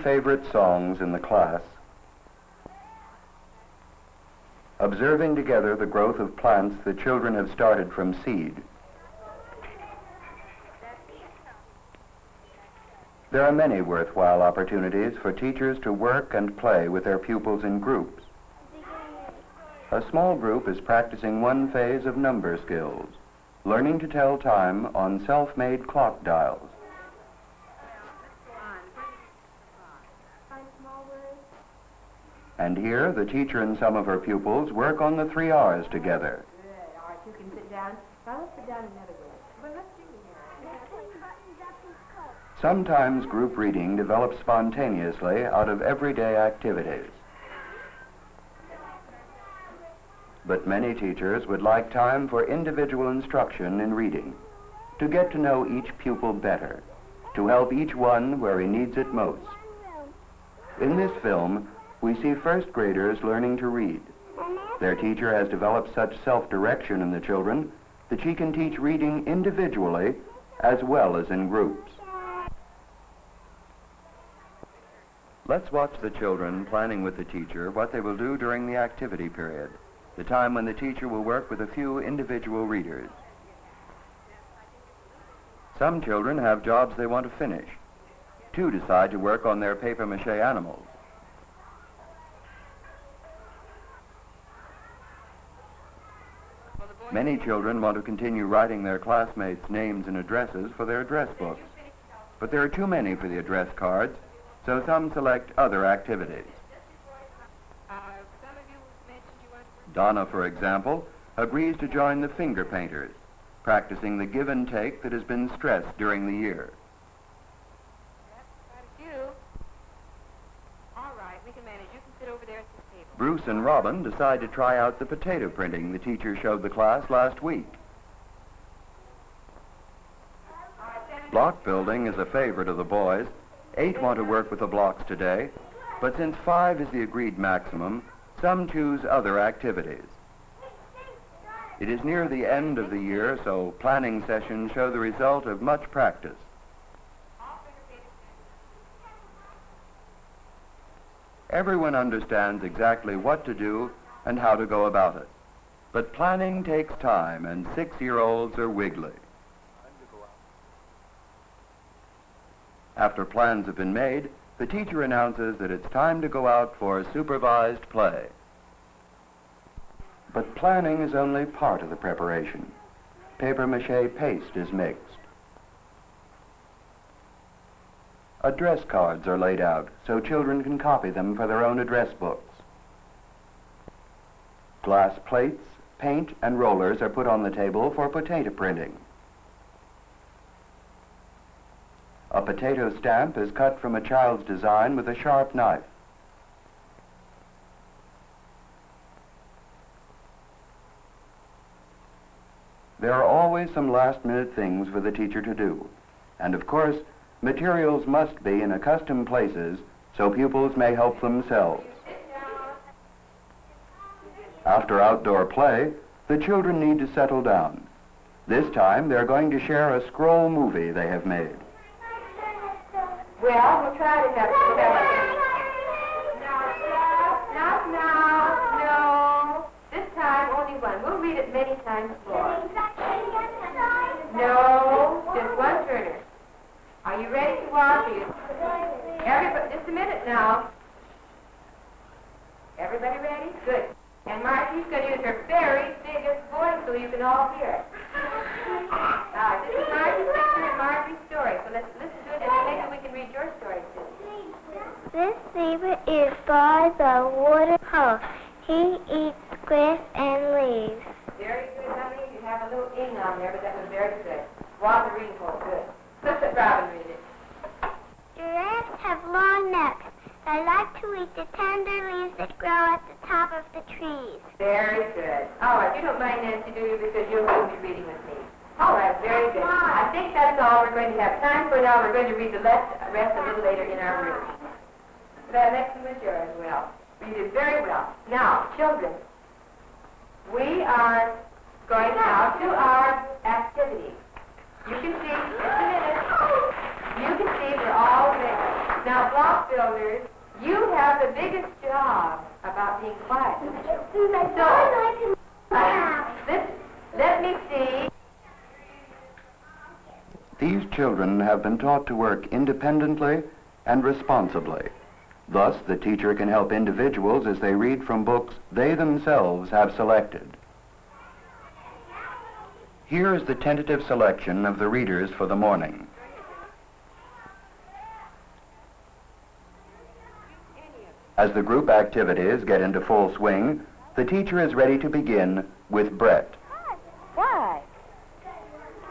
favorite songs in the class, observing together the growth of plants the children have started from seed. There are many worthwhile opportunities for teachers to work and play with their pupils in groups. A small group is practicing one phase of number skills, learning to tell time on self-made clock dials. And here, the teacher and some of her pupils work on the 3 R's together. Good. All right, you can sit down. Now let's sit down another way. Well, let's do it. Sometimes group reading develops spontaneously out of everyday activities. But many teachers would like time for individual instruction in reading, to get to know each pupil better, to help each one where he needs it most. In this film, we see first graders learning to read. Their teacher has developed such self-direction in the children that she can teach reading individually as well as in groups. Let's watch the children planning with the teacher what they will do during the activity period, the time when the teacher will work with a few individual readers. Some children have jobs they want to finish. 2 decide to work on their papier-mâché animals. Many children want to continue writing their classmates' names and addresses for their address books. But there are too many for the address cards, so some select other activities. Donna, for example, agrees to join the finger painters, practicing the give and take that has been stressed during the year. Bruce and Robin decide to try out the potato printing the teacher showed the class last week. Block building is a favorite of the boys. 8 want to work with the blocks today, but since 5 is the agreed maximum, some choose other activities. It is near the end of the year, so planning sessions show the result of much practice. Everyone understands exactly what to do and how to go about it. But planning takes time, and 6-year-olds are wiggly. After plans have been made, the teacher announces that it's time to go out for supervised play. But planning is only part of the preparation. Papier-mâché paste is mixed. Address cards are laid out so children can copy them for their own address books. Glass plates, paint, and rollers are put on the table for potato printing. A potato stamp is cut from a child's design with a sharp knife. There are always some last-minute things for the teacher to do. And of course, materials must be in accustomed places so pupils may help themselves. After outdoor play, the children need to settle down. This time, they're going to share a scroll movie they have made. Well, we'll try to have No. This time, only one. We'll read it many times more. No, just one turner. Are you ready to watch? Everybody, just a minute now. Everybody ready? Good. And Marcy's going to use her very biggest voice so you can all hear it. This is Marcy's picture and Marcy's story. So let's listen to it and maybe we can read your story too. This zebra is by the water hole. He eats grass and leaves. Very good, honey. You have a little ing on there, but that was very good. Water reading hole, good. Let's let Robin read it. Giraffes have long necks. They like to eat the tender leaves that grow at the top of the trees. Very good. All right, you don't mind, Nancy, do you? Because you'll be reading with me. All right, very good. I think that's all we're going to have time for now. We're going to read the rest a little later in our room. That next one was yours, well. You did very well. Now, children, we are going now to our activity. You can see, just a minute, you can see we're all ready. Now, block builders, you have the biggest job about being quiet. So, let me see. These children have been taught to work independently and responsibly. Thus, the teacher can help individuals as they read from books they themselves have selected. Here is the tentative selection of the readers for the morning. As the group activities get into full swing, the teacher is ready to begin with Brett. Why?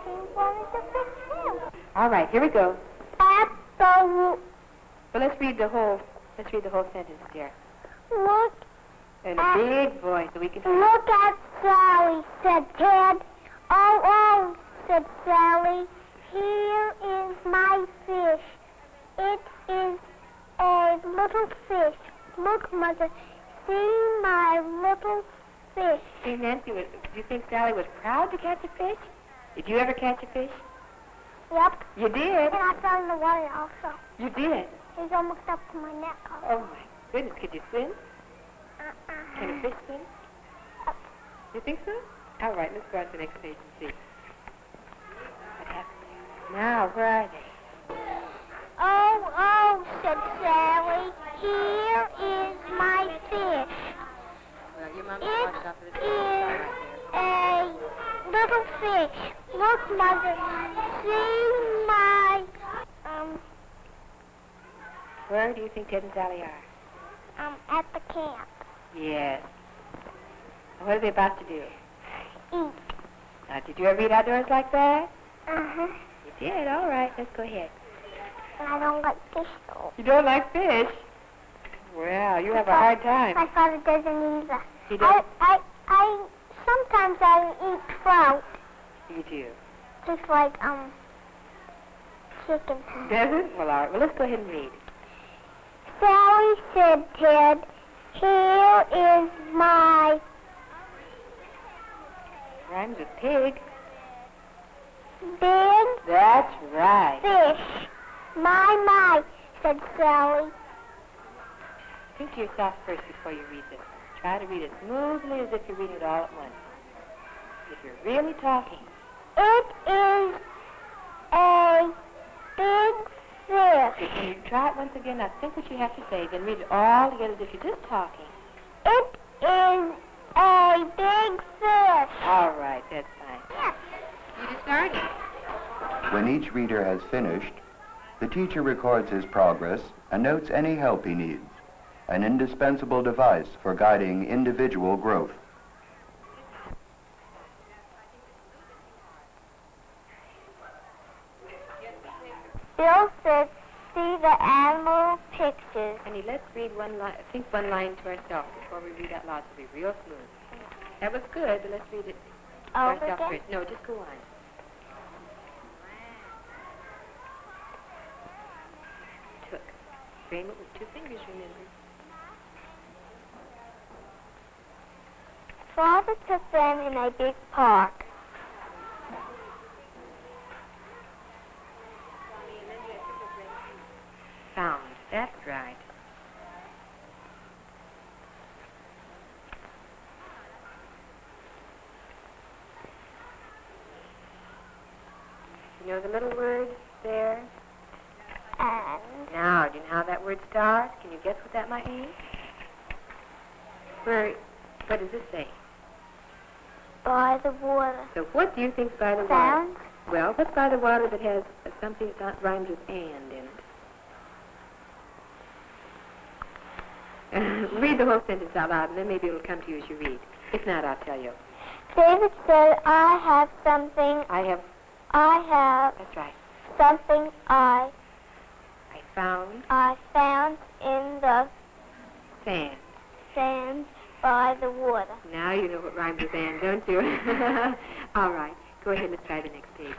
He wanted to fix him. All right, here we go. Apple. Well, let's read the whole sentence, dear. Look. In a big voice so we can hear. Look at Sally, said Ted. Oh, said Sally. Here is my fish. It is a little fish. Look, Mother. See my little fish. See, Nancy, do you think Sally was proud to catch a fish? Did you ever catch a fish? Yep. You did. And I fell in the water also. You did. He's almost up to my neck. Oh, my goodness. Could you swim? Can a fish swim? You think so? All right, let's go on to the next page and see. What happened there? Now, where are they? Oh, said Sally. Here is my fish. Well, your mom It brought it up to the is a little fish. Look, Mother. See my, Where do you think Ted and Sally are? at the camp. Yes. What are they about to do? Eat. Now, did you ever eat outdoors like that? Uh-huh. You did? All right, let's go ahead. I don't like fish, though. You don't like fish? Well, you have a hard time. My father doesn't either. He doesn't? Sometimes I eat trout. You do. Just like, chicken. Does it? Well, all right. Well, let's go ahead and read. Sally, said Ted, here is my Rhymes with pig. big That's right. fish. My, said Sally. Think to yourself first before you read this. Try to read it smoothly as if you're reading it all at once. If you're really talking. It is a big fish. If you try it once again, now think what you have to say, then read it all together as if you're just talking. It is a big fish. All right, that's fine. Yes. You just started. When each reader has finished, the teacher records his progress and notes any help he needs, an indispensable device for guiding individual growth. Bill said, see the animal pictures. Honey, let's read one line to ourselves before we read out loud to be real smooth. That was good, but let's read it to Over ourselves again? first. No, just go on. Took. Frame it with 2 fingers, remember. Father took them in a big park. Found. That's right. You know the little word there? And Now, do you know how that word starts? Can you guess what that might mean? What does it say? by the water. So what do you think's by the water? Sounds. Well, what's by the water that has something that rhymes with and in it? Read the whole sentence out loud, and then maybe it'll come to you as you read. If not, I'll tell you. David said, I have something. I have, That's right. something I found in the sand. sand by the water. Now you know what rhymes with and, don't you? All right. Go ahead, let's try the next page.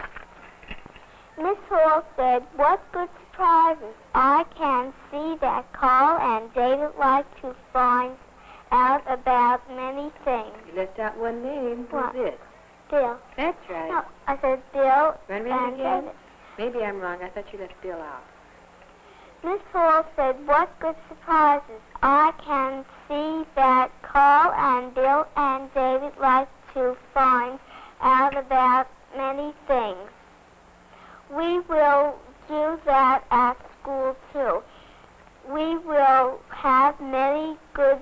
Miss Hall said, what good surprises. I can see that Carl and David like to find out about many things. You left out one name. What? Who's it? Bill. That's right. No, I said Bill Want to read and it again? David. Maybe I'm wrong. I thought you left Bill out. Miss Hall said, what good surprises. I can see that Carl and Bill and David like to find out about many things. We will do that at school, too. We will have many good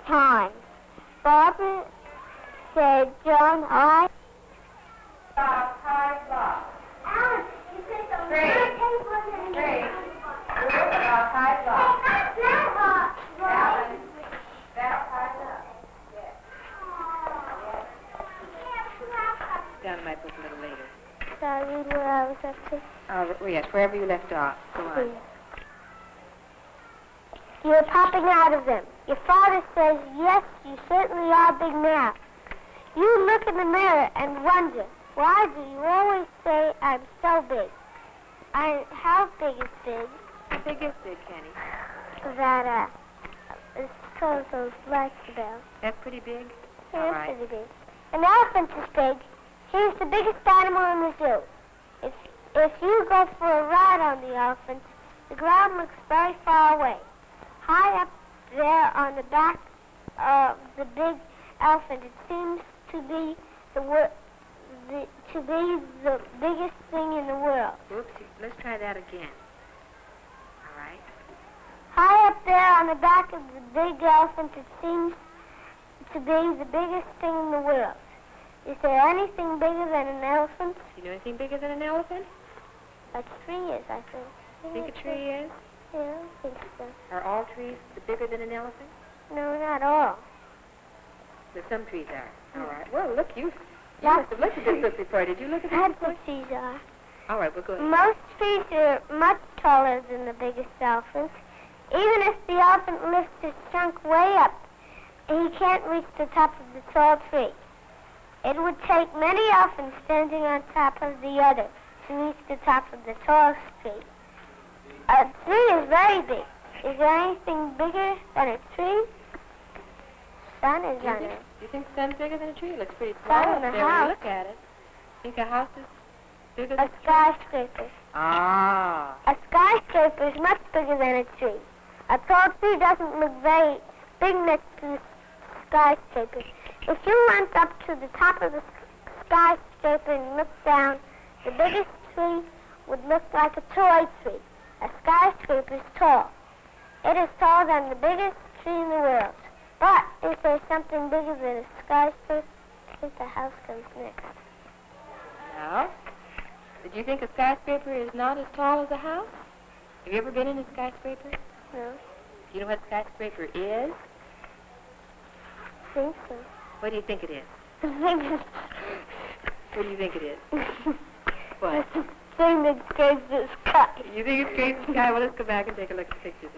times. Barbara said, John, I... High block. Alice, you said the Great. Great. We're working on high block. Alan, that high block. Down my book a little later. Sorry, where I was up to. Oh, yes, wherever you left off. Go on. You're popping out of them. Your father says, yes, you certainly are big now. You look in the mirror and wonder, why do you always say I'm so big? How big is big? How big is big, Kenny? That, it's called those lights about. That's pretty big? Yeah, All it's right. pretty big. An elephant is big. He's the biggest animal in the zoo. If you go for a ride on the elephant, the ground looks very far away. High up there on the back of the big elephant, it seems to be the biggest thing in the world. Whoopsie. Let's try that again. All right. High up there on the back of the big elephant, it seems to be the biggest thing in the world. Is there anything bigger than an elephant? You know anything bigger than an elephant? A tree is, I think. Think a tree is? Yeah, I think so. Are all trees bigger than an elephant? No, not all. But some trees are. All right. Well, look, you must have looked at this book before. Did you look at this That's before? what trees are. All right, we'll go ahead. Most trees are much taller than the biggest elephant. Even if the elephant lifts his trunk way up, he can't reach the top of the tall tree. It would take many elephants standing on top of the other to reach the top of the tallest tree. A tree is very big. Is there anything bigger than a tree? Sun is on it. You think the sun's bigger than a tree? It looks pretty Sun small in up the there when house. you look at it. Think a house is bigger A than skyscraper. Ah. A skyscraper is much bigger than a tree. A tall tree doesn't look very big next to the skyscraper. If you went up to the top of the skyscraper and looked down, the biggest tree would look like a toy tree. A skyscraper is tall. It is taller than the biggest tree in the world. But if there's something bigger than a skyscraper, I think the house comes next. Now, did you think a skyscraper is not as tall as a house? Have you ever been in a skyscraper? No, Do you know what a skyscraper is? I think so. What do you think it is? I What do you think it is? think What? it's the thing that scrapes the sky. You think it's great sky? Well, let's go back and take a look at the pictures.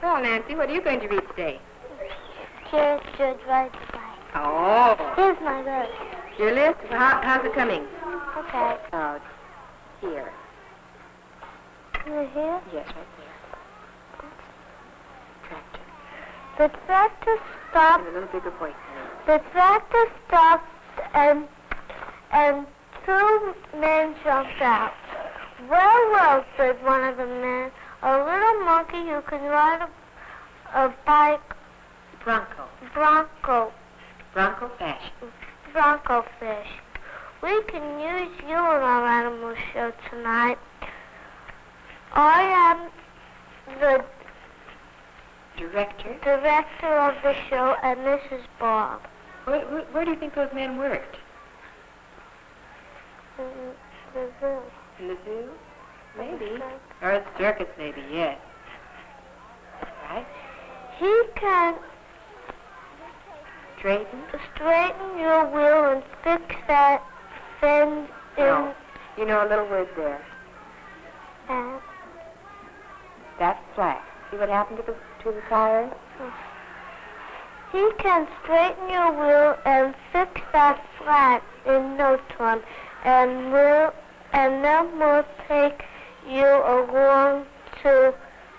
Well, Nancy, what are you going to read today? Here's George Wright's life. Oh. Here's my list. Your list? How's it coming? Okay. Oh, it's here. You're here? Yes, right there. Tractor. The tractor stopped. In a little bigger voice. The tractor stopped and two men jumped out. Well, said one of the men, a little monkey who can ride a bike, Bronco. bronco fish. We can use you in our animal show tonight. I am the Director. director of the show, and this is Bob. Where do you think those men worked? The zoo. In the zoo? Maybe. Okay. Or a circus, maybe, yes. Right? He can straighten your wheel and fix that fence in. No. You know a little word there. And That's flat. See what happened to the tire? he can straighten your wheel and fix that flat in no time, and then we'll take you along to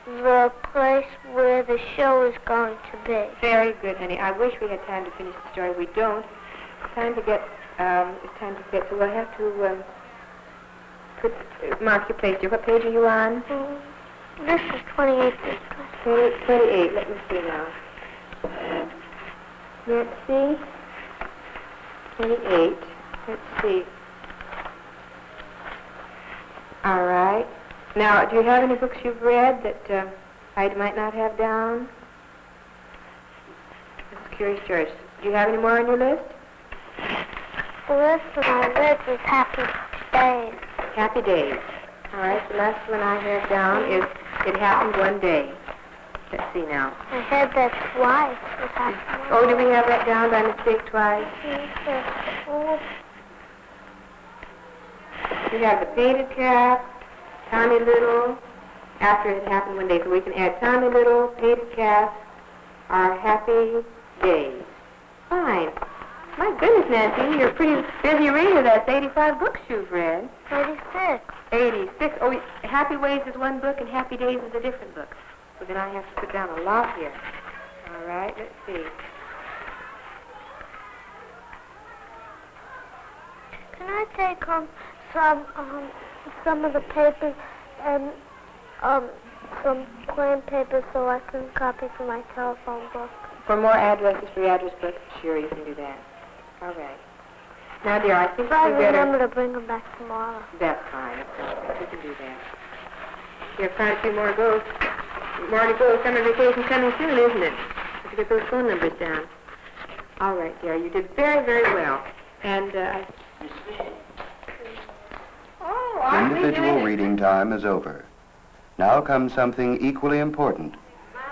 the place where the show is going to be. Very good, honey. I wish we had time to finish the story. We don't. It's time to get, so we'll have to mark your place here. What page are you on? This is 28. 28. Let me see now. Let's see. 28. Let's see. All right. Now, do you have any books you've read that I might not have down? That's Curious George. Do you have any more on your list? The list on my list is Happy Days. Happy Days. All right. The last one I have down is It Happened One Day. Let's see now. I said that twice. It happened. Oh, do we have that down by mistake twice? We have The Painted Cap, Tommy Little, After It Happened One Day. So we can add Tommy Little, Painted Cap, our Happy Days. Fine. My goodness, Nancy, you're a pretty busy reader. That's 85 books you've read. 86. 86. Oh, Happy Ways is one book and Happy Days is a different book. So then I have to put down a lot here. All right, let's see. Can I take some of the papers and some plain paper so I can copy for my telephone book? For more addresses for your address book, sure, you can do that. All right. Now, dear, I think But we better... remember to bring them back tomorrow. That's fine. We can do that. You have quite a few more to go. More to go. Summer vacation coming soon, isn't it? Let's get those phone numbers down. All right, dear. You did very, very well. And, Individual reading time is over. Now comes something equally important,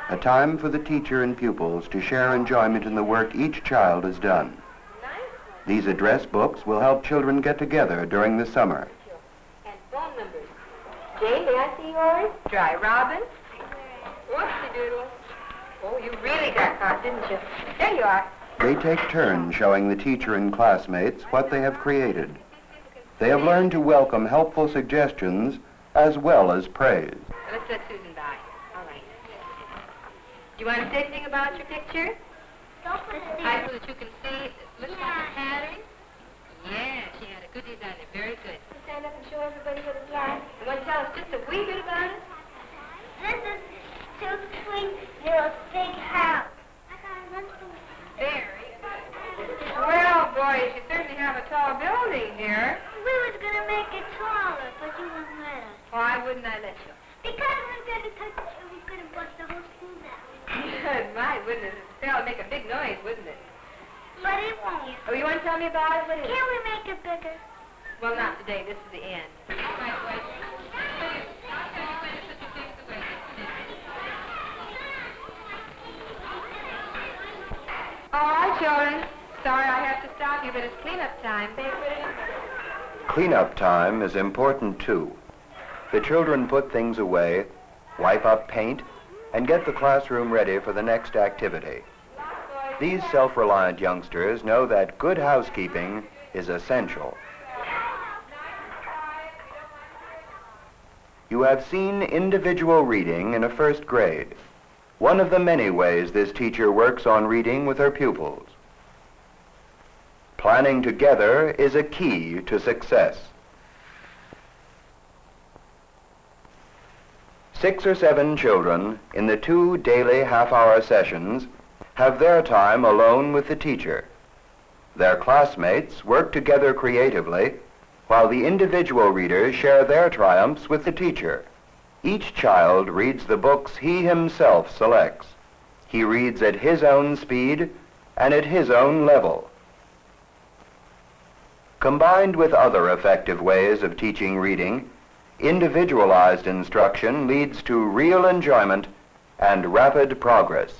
a time for the teacher and pupils to share enjoyment in the work each child has done. These address books will help children get together during the summer. And phone numbers. Jane, may I see yours? Dry Robin. Whoopsie-doodle. Oh, you really got caught, didn't you? There you are. They take turns showing the teacher and classmates what they have created. They have learned to welcome helpful suggestions as well as praise. Let's let Susan by. All right. Do you want to say anything about your picture? Hi, so that you can see it looks like a pattern. Yeah, she had a good design. Very good. Stand up and show everybody what it's like. You want to tell us just a wee bit about it? This is too sweet. You're a big house. Very. Well, boys, you certainly have a tall building here. We was going to make it taller, but you wouldn't let us. Why wouldn't I let you? Because we're going to bust the whole school down. My goodness, it'll make a big noise, wouldn't it? But it won't. Oh, you want to tell me about it? What is it? Can't we make it bigger? Well, not today. This is the end. All right, children. Sorry I have to stop you, but it's cleanup time. Cleanup time is important too. The children put things away, wipe up paint, and get the classroom ready for the next activity. These self-reliant youngsters know that good housekeeping is essential. You have seen individual reading in a first grade, one of the many ways this teacher works on reading with her pupils. Planning together is a key to success. 6 or 7 children in the 2 daily half-hour sessions have their time alone with the teacher. Their classmates work together creatively, while the individual readers share their triumphs with the teacher. Each child reads the books he himself selects. He reads at his own speed and at his own level. Combined with other effective ways of teaching reading, individualized instruction leads to real enjoyment and rapid progress.